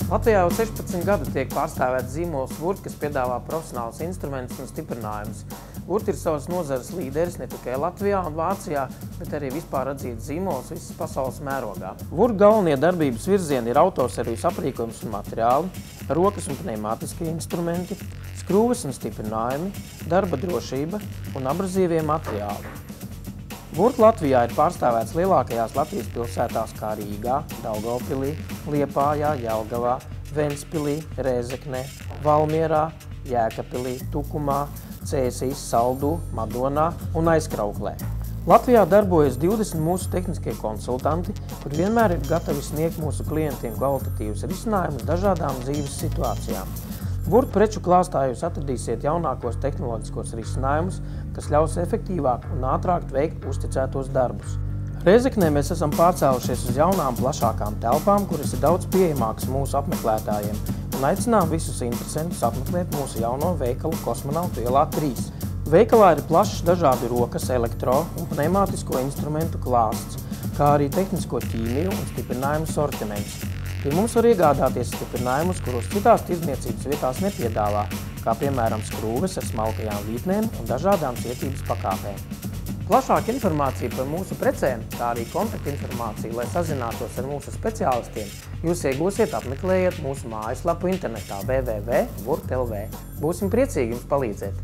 Latvijā jau 16 gadu tiek pārstāvēts zīmols Vurt, kas piedāvā profesionālus instrumentus un stiprinājumus. Vurt ir savas nozares līderis ne tikai Latvijā un Vācijā, bet arī vispār atzīts zīmols visas pasaules mērogā. Vurt galvenie darbības virzieni ir autoservijas aprīkojums un materiāli, rokas un pneimātiskie instrumenti, skrūves un stiprinājumi, darba drošība un abrazīvie materiāli. Vurt Latvijā ir pārstāvēts lielākajās Latvijas pilsētās kā Rīgā, Daugavpilī, Liepājā, Jelgavā, Ventspilī, Rēzeknē, Valmierā, Jēkabpilī, Tukumā, Cēsīs, Saldū, Madonā un Aizkrauklē. Latvijā darbojas 20 mūsu tehniskie konsultanti, kur vienmēr ir gatavi sniegt mūsu klientiem kvalitatīvus risinājumus dažādām dzīves situācijām. Vurt preču klāstā jūs atradīsiet jaunākos tehnoloģiskos risinājumus, kas ļaus efektīvāk un ātrāk veikt uzticētos darbus. Rēzeknē mēs esam pārcēlušies uz jaunām, plašākām telpām, kuras ir daudz pieejamākas mūsu apmeklētājiem, un aicinām visus interesantus apmeklēt mūsu jauno veikalu Kosmonautu ielā 3. Veikalā ir plašs dažādu rokas, elektro un pneimātisko instrumentu klāsts, kā arī tehnisko ķīmiju un stiprinājumu sortiments. Pie mums var iegādāties stiprinājumus, kurus citās tirdzniecības vietās nepiedāvā, kā piemēram skrūves ar smalkajām vītnēm un dažādām cietības pakāpēm. Plašāka informācija par mūsu precēm, kā arī kontaktinformācija, lai sazinātos ar mūsu speciālistiem, jūs iegūsiet apmeklējot mūsu mājaslapu internetā www.vurt.lv. Būsim priecīgi jums palīdzēt!